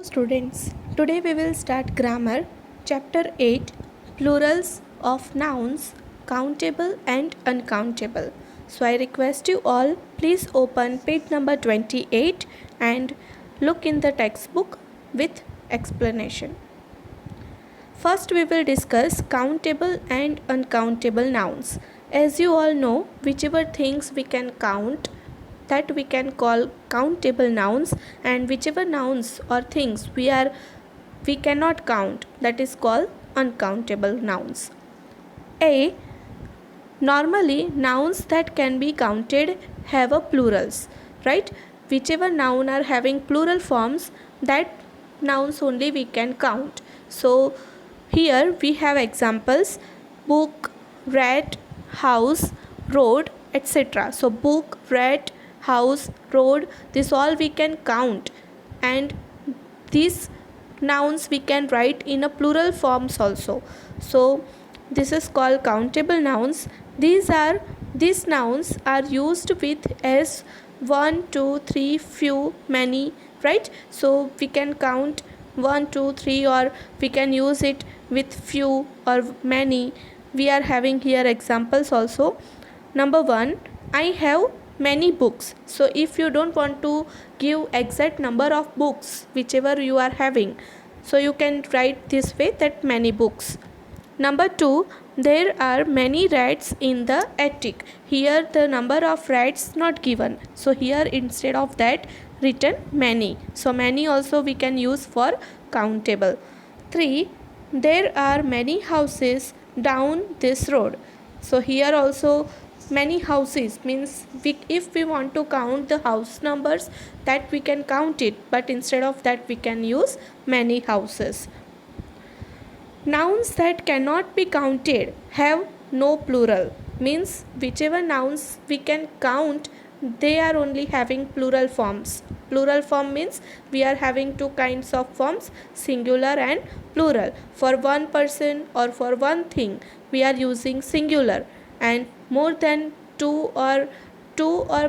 Students, today we will start grammar, chapter 8, plurals of nouns, countable and uncountable. So I request you all, please open page number 28 and look in the textbook with explanation. First we will discuss countable and uncountable nouns. As you all know, whichever things we can count, that we can call countable nouns, and whichever nouns or things we cannot count, that is called uncountable nouns. Normally nouns that can be counted have a plurals, right? Whichever noun are having plural forms, that nouns only we can count. So here we have examples: book, rat, house, road, etc. So book, rat, house, road, this all we can count, and these nouns we can write in a plural forms also. So this is called countable nouns. These nouns are used with as 1, 2, 3, few, many, right? So we can count 1, 2, 3, or we can use it with few or many. We are having here examples also. Number 1, I have many books. So if you don't want to give exact number of books whichever you are having, so you can write this way, that many books. Number 2, there are many rats in the attic. Here the number of rats not given, so here instead of that written many. So many also we can use for countable. 3, there are many houses down this road. So here also many houses means if we want to count the house numbers, that we can count it, but instead of that we can use many houses. Nouns that cannot be counted have no plural, means whichever nouns we can count, they are only having plural forms. Plural form means we are having two kinds of forms, singular and plural. For one person or for one thing we are using singular, and more than two or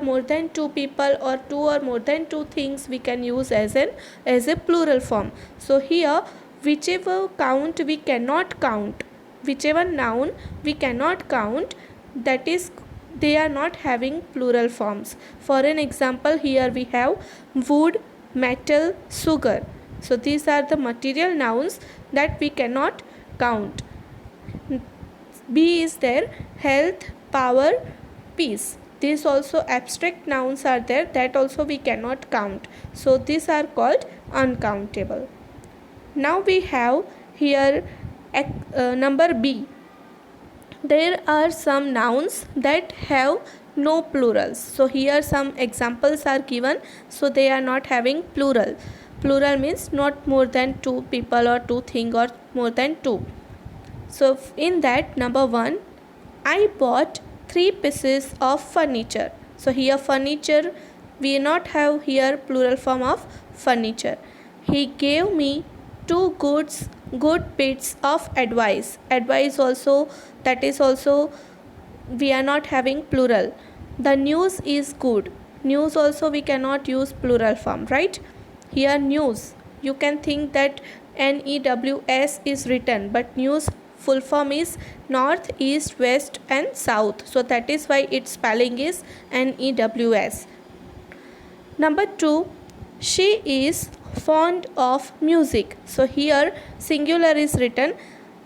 more than two people or two or more than two things we can use as a plural form. So here whichever count we cannot count, whichever noun we cannot count, that is they are not having plural forms. For an example, here we have wood, metal, sugar. So these are the material nouns that we cannot count. B is there, health, power, peace. These also abstract nouns are there, that also we cannot count. So these are called uncountable. Now we have here number B. There are some nouns that have no plurals. So here some examples are given, so they are not having plural. Plural means not more than two people or two things or more than two. So in that, number 1, I bought 3 pieces of furniture. So here furniture, we not have here plural form of furniture. He gave me 2 good bits of advice. Advice also, that is also we are not having plural. The news is good. News also we cannot use plural form, right? Here news, you can think that NEWS is written, but news full form is north, east, west and south. So that is why its spelling is NEWS. Number 2, she is fond of music. So here singular is written.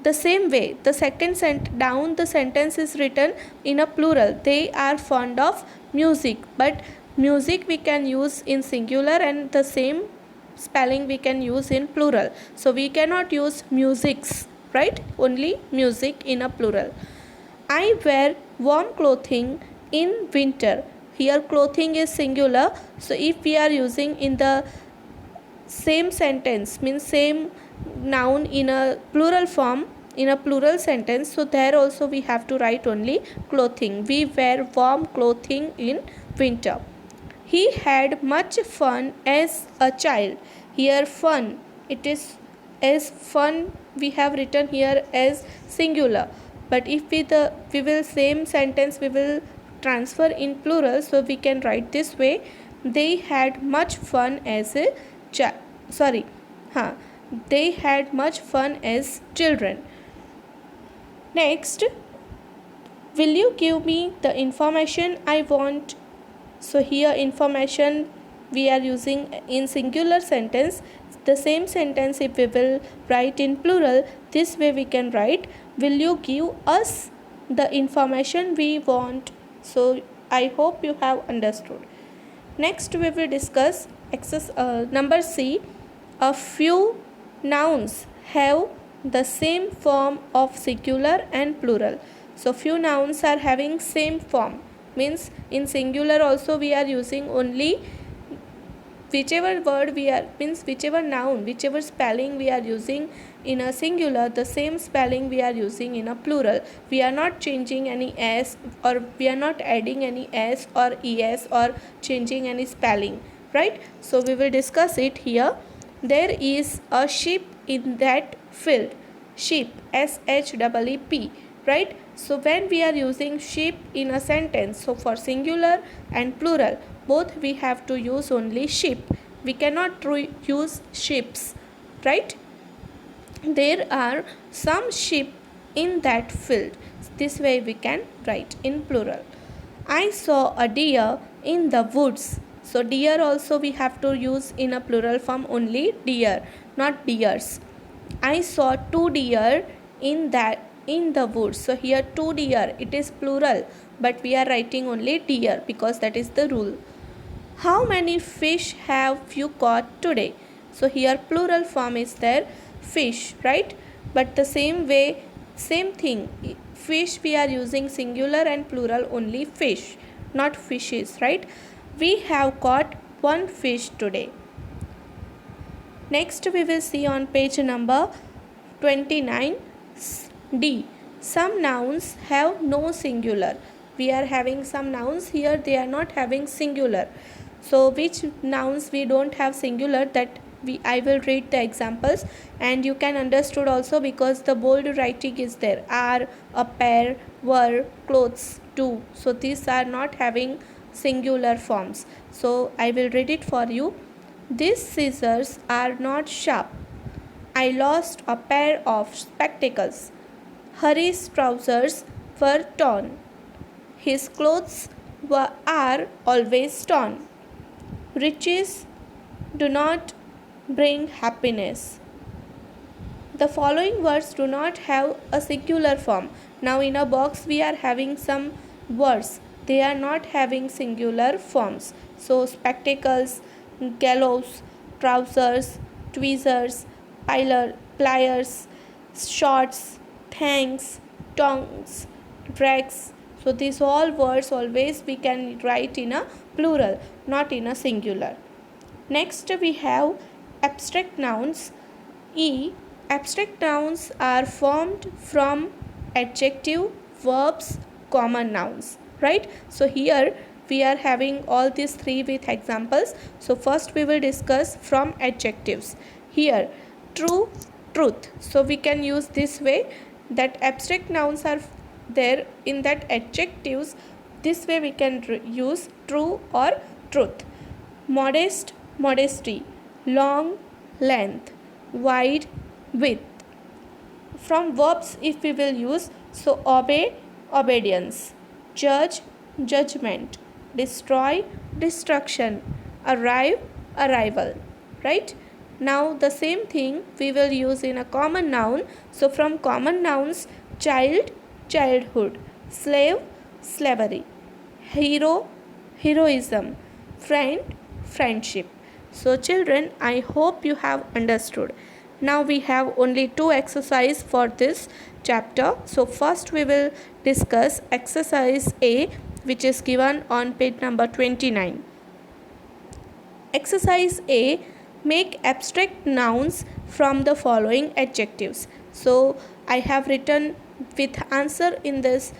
The same way, the second down the sentence is written in a plural. They are fond of music, but music we can use in singular and the same spelling we can use in plural. So we cannot use musics, right? Only music in a plural. I wear warm clothing in winter. Here clothing is singular, so if we are using in the same sentence, means same noun in a plural form, in a plural sentence, so there also we have to write only clothing. We wear warm clothing in winter. He had much fun as a child. Here fun, it is as fun we have written here as singular, but if we will same sentence we will transfer in plural, so we can write this way: they had much fun as a child. they had much fun as children. Next, will you give me the information I want? So here information we are using in singular sentence. The same sentence if we will write in plural, this way we can write, will you give us the information we want? So I hope you have understood. Next we will discuss number C. A few nouns have the same form of singular and plural. So few nouns are having same form, means in singular also we are using only whichever word we are, means whichever noun, whichever spelling we are using in a singular, the same spelling we are using in a plural. We are not changing any s, or we are not adding any s or es or changing any spelling, right? So we will discuss it here. There is a sheep in that field. Sheep, sheep, right? So when we are using sheep in a sentence, so for singular and plural both we have to use only sheep. We cannot use sheeps, right? There are some sheep in that field. This way we can write in plural. I saw a deer in the woods. So deer also we have to use in a plural form only deer, not deers. I saw two deer in the woods. So here two deer, it is plural, but we are writing only deer because that is the rule. How many fish have you caught today? So here plural form is there, fish, right? But the same way, same thing, fish we are using singular and plural only fish, not fishes, right? We have caught one fish today. Next we will see on page number 29 D. Some nouns have no singular. We are having some nouns here, they are not having singular. So which nouns we don't have singular, that I will read the examples and you can understood also because the bold writing is there. Are, a pair, were, clothes, do. So these are not having singular forms. So I will read it for you. These scissors are not sharp. I lost a pair of spectacles. Hari's trousers were torn. His clothes are always torn. Riches do not bring happiness. The following words do not have a singular form. Now in a box we are having some words. They are not having singular forms. So spectacles, gallows, trousers, tweezers, pliers, shorts, thanks, tongs, drags. So these all words always we can write in a plural, not in a singular. Next we have abstract nouns. E. Abstract nouns are formed from adjective, verbs, common nouns, right? So here we are having all these three with examples. So first we will discuss from adjectives. Here true, truth. So we can use this way, that abstract nouns are there in that adjectives. This way we can use true or truth. Modest, modesty. Long, length. Wide, width. From verbs if we will use, so obey, obedience. Judge, judgment. Destroy, destruction. Arrive, arrival, right? Now the same thing we will use in a common noun. So from common nouns, child, childhood. Slave, slavery. Hero, heroism. Friend, friendship. So children, I hope you have understood. Now we have only two exercises for this chapter. So first we will discuss exercise A, which is given on page number 29. Exercise A, make abstract nouns from the following adjectives. So I have written with answer in this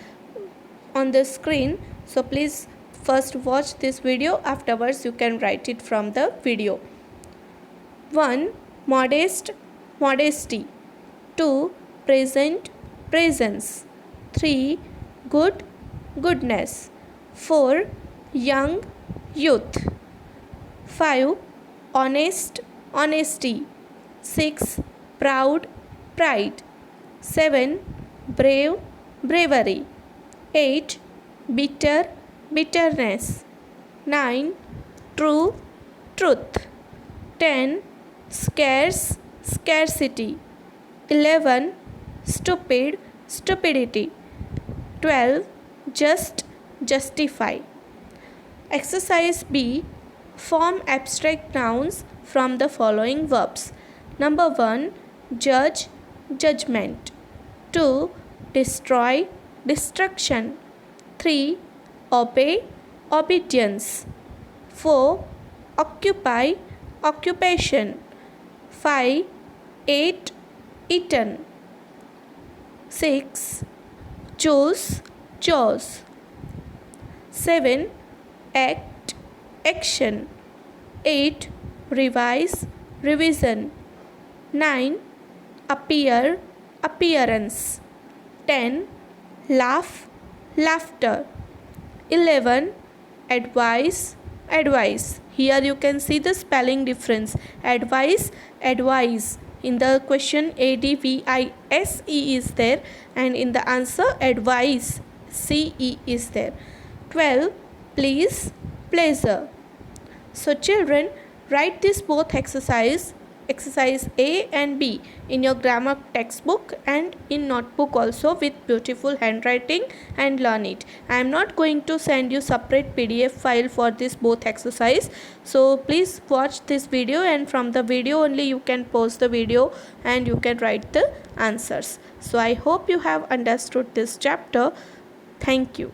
on the screen. So please first watch this video, afterwards you can write it from the video. 1. Modest, modesty. 2. Present, presence. 3. Good, goodness. 4. Young, youth. 5. Honest, honesty. 6. Proud, pride. 7. Brave, bravery. 8. Bitter, bitterness. 9. True, truth. 10. Scarce, scarcity. 11. Stupid, stupidity. 12. Just, justify. Exercise B. Form abstract nouns from the following verbs. Number 1. Judge, judgment. 2. Destroy, destruction. 3. Obey, obedience. 4. Occupy, occupation. 5. Ate, eaten. 6. Choose, chose. 7. Act, action. 8. Revise, revision. 9. Appear, appearance. 10. Laugh, laughter. 11. Advise, advice. Here you can see the spelling difference. Advice, advise. In the question ADVISE is there, and in the answer advice CE is there. 12. Please, pleasure. So children, write this both exercise A and B in your grammar textbook and in notebook also with beautiful handwriting and learn it. I am not going to send you separate PDF file for this both exercise. So please watch this video, and from the video only you can pause the video and you can write the answers. So I hope you have understood this chapter. Thank you.